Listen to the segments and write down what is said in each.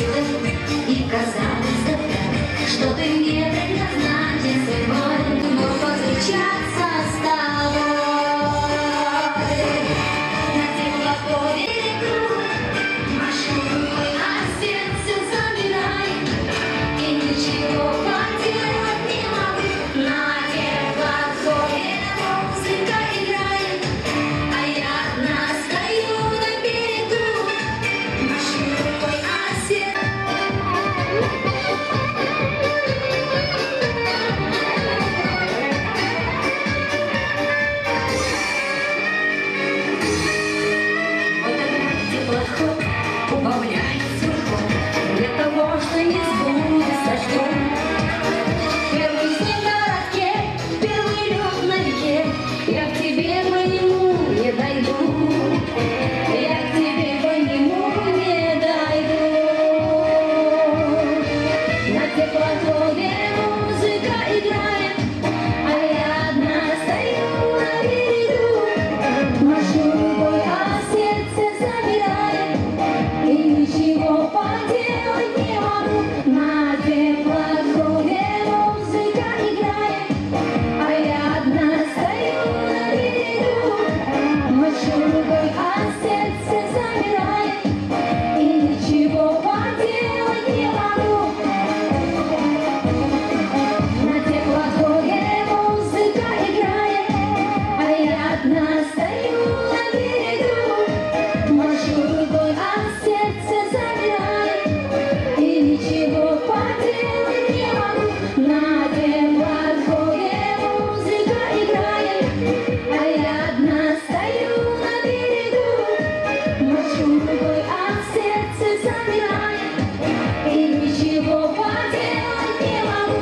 силы и казалось тогда, что ты не предназначен мой, но повстречаться с тобой. На теплоходе берегу машу рукой, а сердце замирает, и ничего поделать не могу. На теплоходе музыка играет, а я одна стою на берегу, машу рукой, а сердце. Вот этот теплоход убавляет свой ход для того, что не сбудется ждем. Первый снег на городке, первый лед на реке, я к тебе по нему не дойду. Я к тебе по нему не дойду. На теплоходе музыка играет, а я одна стою на берегу. Машу рукой, а сердце замирает, и ничего поделать не могу. На теплоходе музыка играет, а я одна стою на берегу. Машу рукой, а сердце замирает, и ничего поделать не могу. На теплоходе музыка играет, а я одна стою на берегу. Машу рукой, а сердце замирает, и ничего поделать не могу. На теплоходе музыка играет, а я одна стою на берегу. Машу рукой, а сердце замирает, и ничего поделать не могу.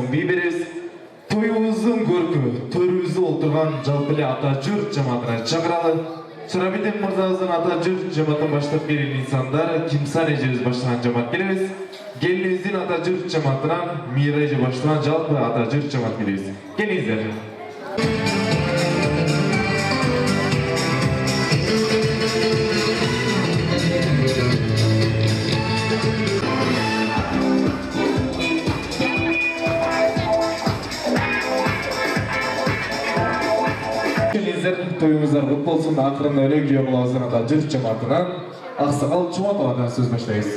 Биберес тойыбыздын көркү төрүбүздө олтурган жалпы ата жұрт жамаатына чакыралы. Сурабиден мырзабыздын ата жұрт жамаатын баштап берген инсандар Кимсан эжебиз баштаган жамаат келебиз. Келинибиздин ата жұрт жамаатынан Мира эже баштаган жалпы ата жұрт жамаат келебиз. Келиңиздер. Келиңиздер, тоюңуздар кут болсун. Акырында эле күйөө балабыздын ата жұрт жамаатынан Аксакал Чуматовадан сөз баштайбыз.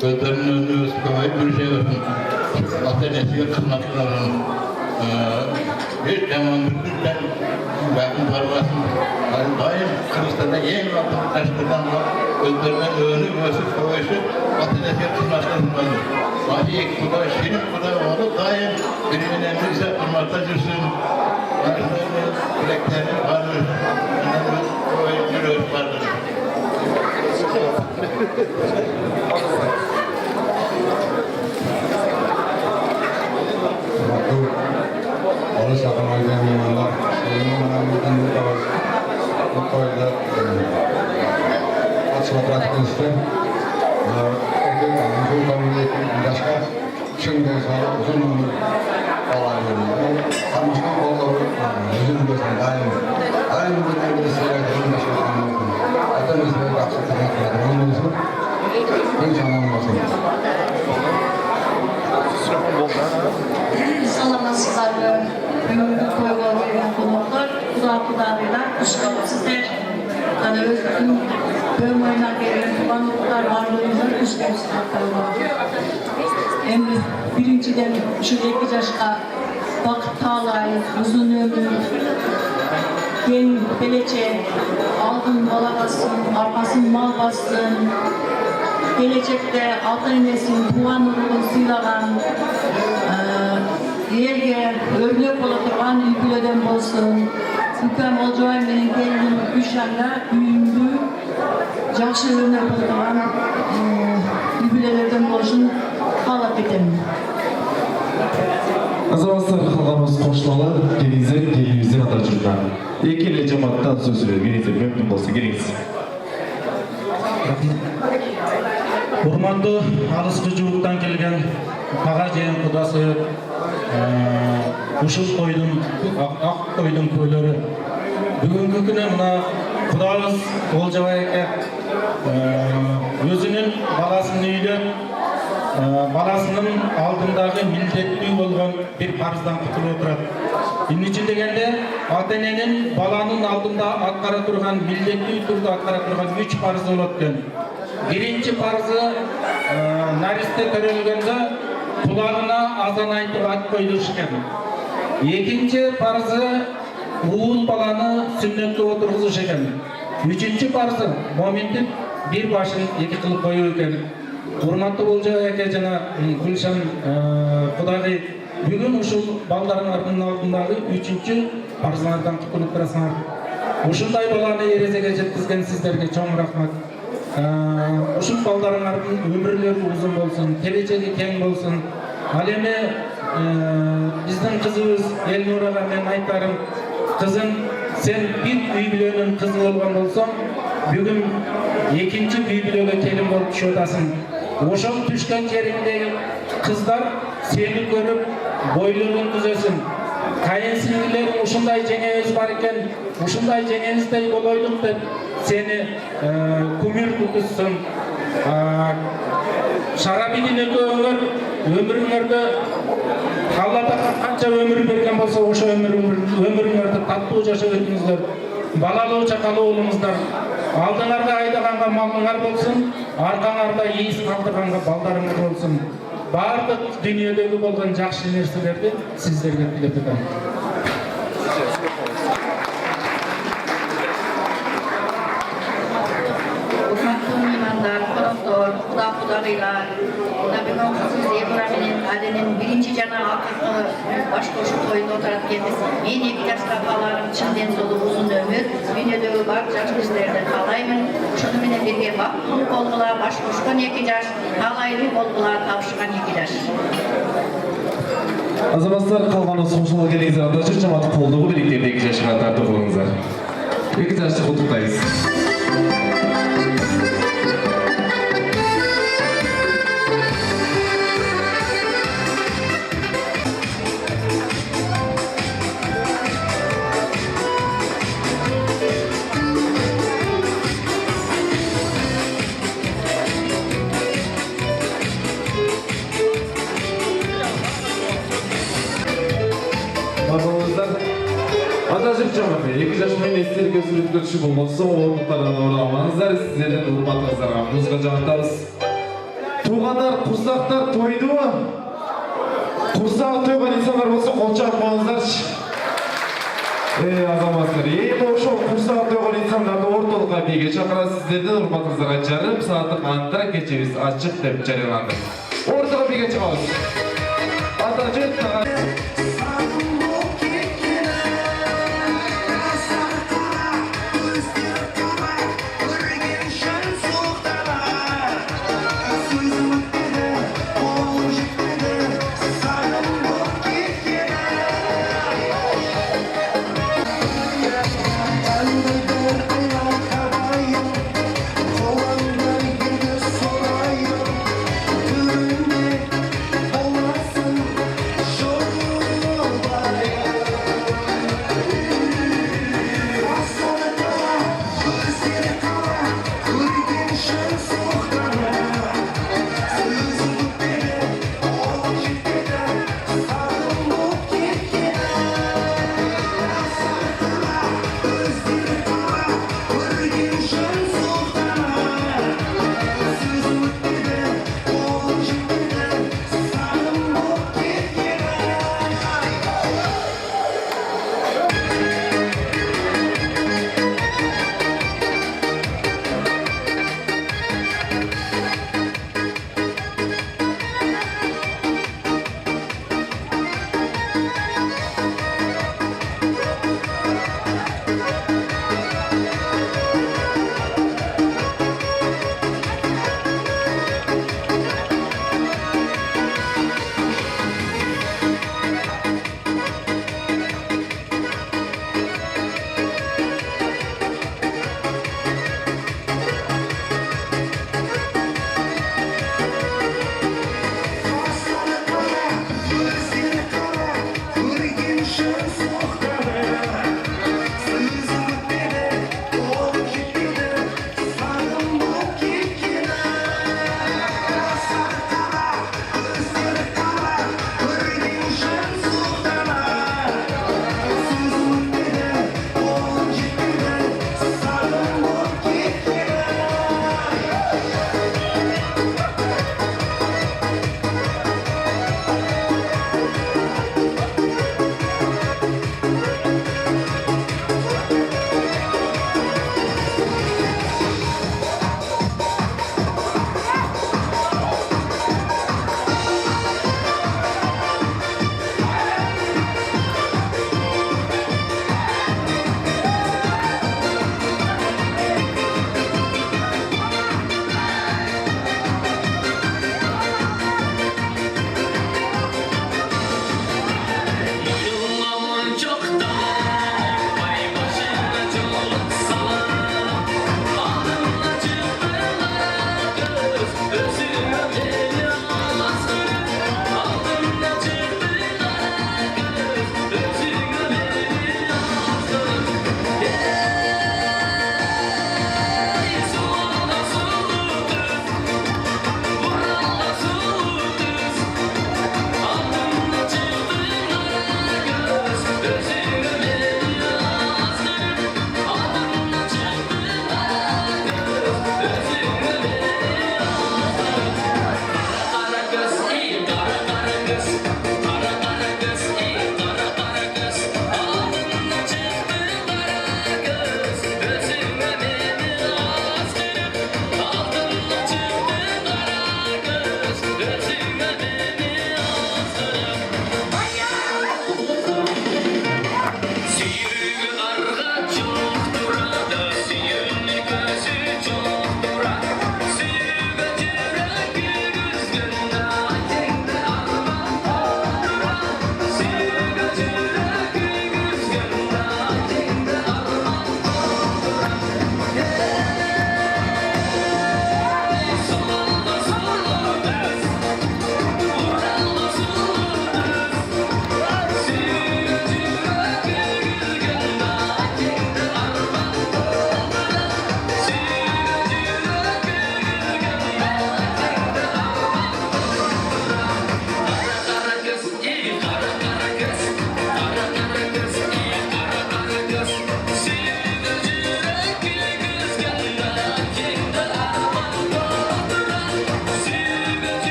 Gözlerinin önünü sıkamayıp bir şey versin. Atenesiye kısmetlerin hiç zaman müddetler bakın parvasın. Daim Kırgızistan'da en vakit taştıran var. Gözlerinin önünü göğsü koyuşu atenesiye kısmetlerin var. Vahiy kuda, şirin kuda onu daim birimin emriyse kırmakta cürsün. Başlarını, bileklerini varır. Koyup yürüyor vardır. Olus akan aydan yamanlar, şeyin manamızdan bir kavaz, bu koyda açma bıraktığın üstü, erkek anımızın kabuliyeti ilaçka, şimdi sonra uzun ömür olay veriyor. Sarmışkan kolları, yüzün gözün daim bir nerede seyredilin de şey sanmıyorsun. Atamızda baksı tanıtmadı, onun için hiç anlamıyorsun. Salamasızlar ömürlük koyular verilen konuklar, kudarıyla kuşkalıp sizler özgün bölüm oyuna gelen kullanıklar varlığından kuşkalıp koyular. Hem birinciden şu 2 yaşka vakit tağlayı, uzun ömür, gen geleceğe aldın bala bassın, arkasın mal bassın, gelecekte altın nesin, puan nurunu silagan, yerge örnek olatıran ülküleden bolsun. Hüküm olacağım benim gelinim üşenler, büyümlü, жақсы örnek olatıran ülkelerden bolsun, talep edelim. Azamazlar halkımız koşmalı, gelinize gelinimizin atacırlar. Ekeli cemaattan söz söylüyor, gelinize memnun olsa geliniz. Урманды алыскы жууктан келген Кага жайын кудасы ушул койдун ак койдун көйлөрү бүгүнкү күнү мына кудабыз Олжобай эке өзүнүн баласын үйлөп баласынын алдындагы милдеттүү болгон бир парыздан кутулуп отурат. Эмне үчүн дегенде ата эненин баланын алдында аткара турган милдеттүү түрдө аткара турган 3 парызы болот экен. Birinci parzı narisте törөлгөндө кулагына азан айтып ат койдурушкен. Экинчи парзы уул баланы сүннөткө отургузуш экен. Үчүнчү парзы моминтип бир башын эки кылып коюу экен. Урматтуу Олжобай эке жана Гүлшан кудагый бүгүн ушул балдарыңардын алдындагы үчүнчү парзыңардан кутулуп турасыңар. Ушундай баланы эрезеге жеткизген сиздерге чоң рахмат. Ушул балдарыңардын өмүрлөрү узун болсун, келечеги кең болсун. Ал эми биздин кызыбыз Элнурага мен айтарым, кызым, сен бир үй бүлөнүн кызы болгон болсоң, бүгүн экинчи үй бүлөгө келин болуп түшүп атасың. Ошол түшкөн жериңдеги кыздар сени көрүп бойлорун түзөсүн. Кайын сиңдилериң ушундай жеңебиз бар экен, ушундай жеңебиздей болойлук деп seni kumir tutuşsun. Şarabidin ömür, ömrünlerde Allah'ta kança ömür bergen bolsa oşo ömrünlerde tatlуу жашап өтүңүздөр. Балалуу чакалуу болуңуздар. Алдыңарда айдаганга малыңар болсун, аркаңарда ийис калтырганга балдарыңар болсун. Бардык дүйнөдөгү болгон жакшы нерселерди сиздерге тилеп атам. Kudagıylar, Nabikon kızımız Ebram'ın adenin birinci cana akıklı baş koşu toyunda oturup gelmesi. Men 2 yaşta kalarım, çimden dolu uzun ömür, dünyadagi bar жақсы кишилерден каалаймын. Ошону менен бирге бактылуу болгула, баш кошкон 2 жаш, каалайлуу болгула, табышкан 2 жаш. Azamazlar kalganı sonuçlar gelinize adacı cemaat kolduğu birlikte 2 yaşına tartıp olunuzlar. 2 yaşta koltuktayız. Adacık cemaati, 2 yaşından esir gözünüz görüşü bulmazsa o muhtardan uğramanızlar, sizlerden urmatınızlarga muzga cağıttabız. Tuğanlar, kursaklar toydu mu? Kursağı toygan insanlar bolsa kol çarpmanızlar. Azamazlar, oşo kursağı toygan insanlardı ortalığa bege çakıra sizlerden urmatınızlarga jarım saatlik antara keçebiz açık dep jarıyalandı. Ortalığa bege çıkabız. Adacık Olmasın, şunu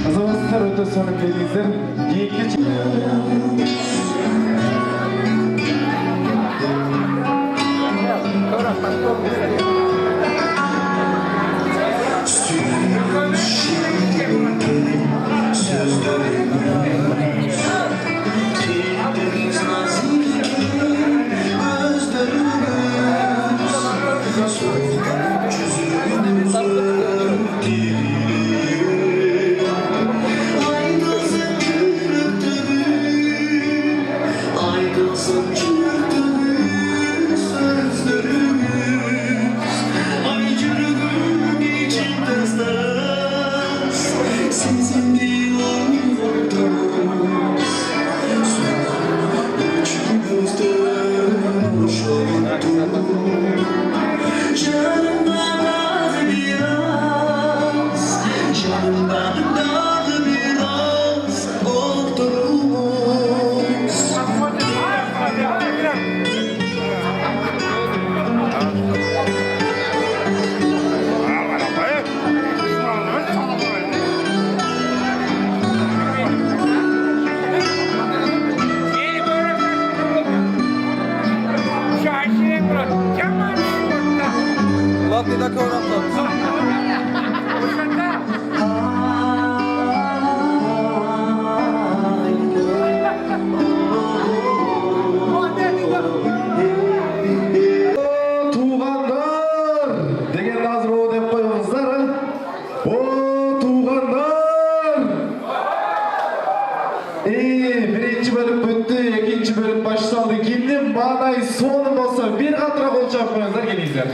Azamızlar öte sonu denizler. Geyikli birinci bölüm bitti, ikinci bölüm başlandı. Kimden bağday son olsa bir katıra kol çarpmanızlar geliyizler.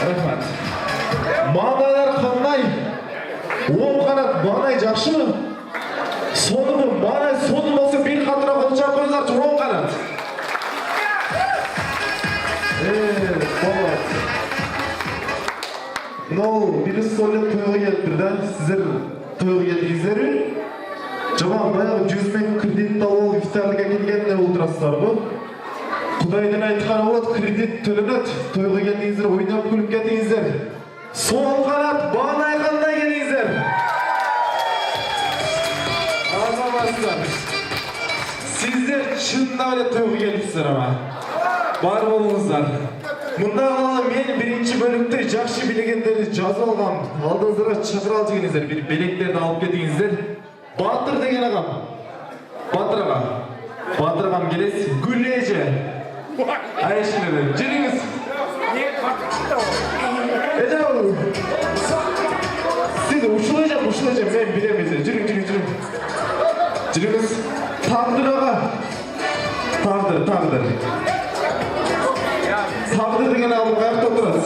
Rahmat. Bağdaylar kanday. Oğum kanat bağday jakşı mı? Sonu mu? Bağday sonu olsa bir katıra kol çarpmanızlar. Oğum kanat. Bolat. No, birisi söyleyip toyga gelip de sizler toyga geldingizler. Jabam bayağı 100 ming kredit alып iftarlığa kelgende oturasızlar bu. Kudaydan aytqani bolat, kredit tölenat. Toyga geldingizler, oynap kulib keldingizler. Sol kanat, bağnay qanday keldingizler. Azamazlar. Sizler şunda öyle toyga gelipsizler ama. Bar bolыңыздар. Munda men birinchi bölümde жақсы bilgендерди жазып алгам. Алдыңыздарга чакыра алжыңыздар, bir белектерди алып кетиңиздер. Батыр деген агам. Батыр ага. Батыр агам келесиз. Гүл эже. Айшелер, жүрүңүз. Эже. Siz uşulayacağım, ben bilemeyeceğim. Жүрün. Жүріңіз. Tağdır ağa. Tağdır. Tağdır деген алып қаяқта отырасыз.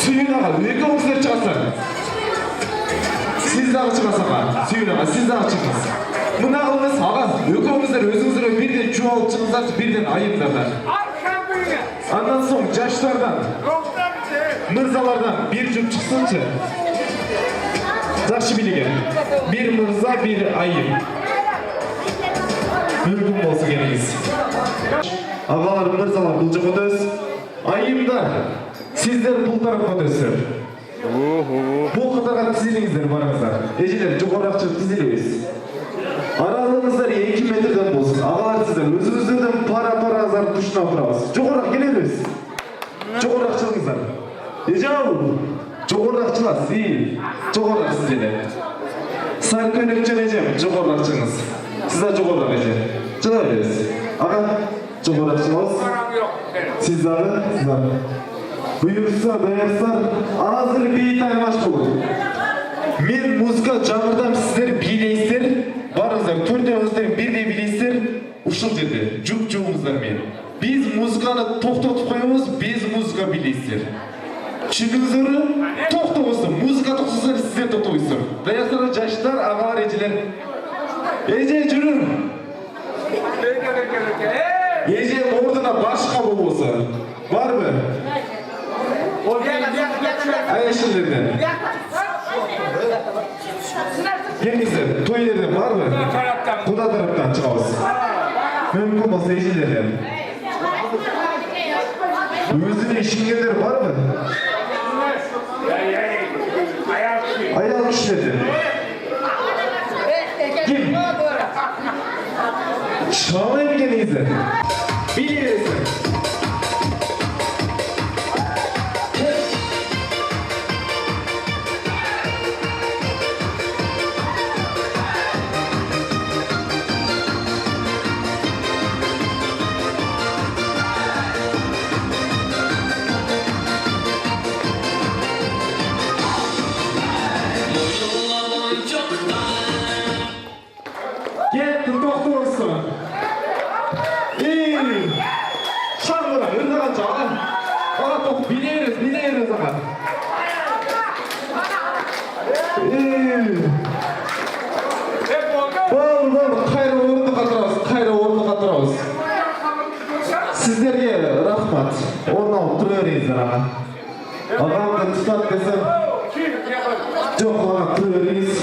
Сүйін аға, екеуіңіздер шығасыздар. Siz дағы шығасыз аға. Сүйін аға, siz дағы шығыңыз. Мына қылыңыз аға, екеуіңіздер өзіңіздер бірден жуалып шығыңыздар, бірден айымдардар. Андан соң жаштардан, мырзалардан bir жұп шықсыншы. Жақшы билеген. Bir мырза, bir айым. Мүмкін болсы керегіз. Ағалар, мырзалар, бұл жұп өтөз. Айымдар, сіздер бұл тарап өтөзсір. Бұл қатарға тізеліңіздер барыңыздар. Ежелер, жоғарақшы тізеліңіз. Аралығыңыздар 2 метрден болсын. Ағалар сіздер өзіңіздерден пара-паразар тұшына отырамыз. Жоғарақ келеміз. Жоғарақ шығыңыздар. Ежау, жоғарақ шығасыз. Жоғарақ сіздер. Сар көйлек ежем, жоғарақ шығыңыз. Сізді жоғарақ ежем. Шыға бересіз. Аға, жоғарақ шығыңыз. Сіздер. Бұйырса, даяқсар, азыр бейт аймаш болу. Мен музыка жаңырдам, сіздер билейсіздер. Барыңыздар, төртеуіңіздер бірдей билейсіздер. Ушыл жерде, жұп-жұғыңыздар мен. Біз музыканы тоқтатып қойымыз, без музыка билейсіздер. Шүкіңіздер, тоқтауыздар. Музыка тоқтасыздар, сіздер тоқтауыздар. Даяқсар, жаштар, ағалар, ежелер. Еже, жүрін. Еже, ордына башқа болуысы. Бар бы? Ayşe'lerden. Gelіңіздер, той yerden var mı? Құда taraftan çıkağız. Mümkün olsa Ayşe'lerden. Özüne işingeler var mı? Ayağım işledi. Kim? Şalayım gelіңіздер. Bilirsin. Kettin to'xtaysan. Şangıra, ırdagan çağın. Ana to'q bileriz ağa. Bol, qayra o'rniga turamiz. Sizlarga rahmat. O'rni olib turaveringizlar ağa. Ağamga tutat desam, yo'q ağa, turaveringiz.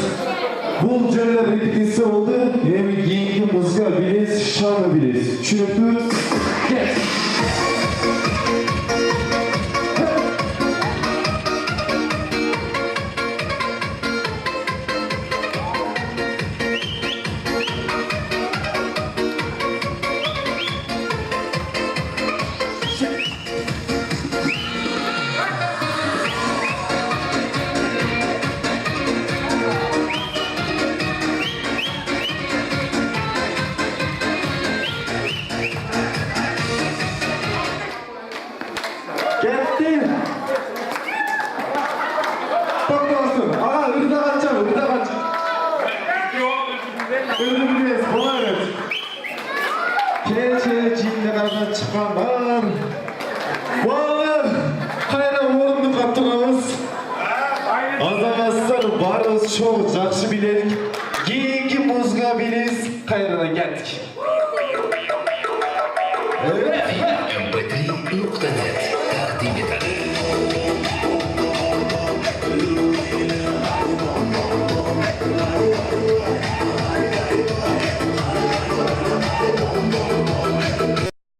Bu cümle repetisi oldu. Hem keyingi muzika bilesiz, şanı bilesiz. Çünkü yes. Geldi. Toplansın. Ağa ırdaganca. Öldürmez, boğarız. Keçe cinde kardan çıkan var. Boğar. Kayra orundu kaptığımız. Azamazlar barız çoğu. Жақсы biledik. Keyingi muzga biliz. Kayradan geldik.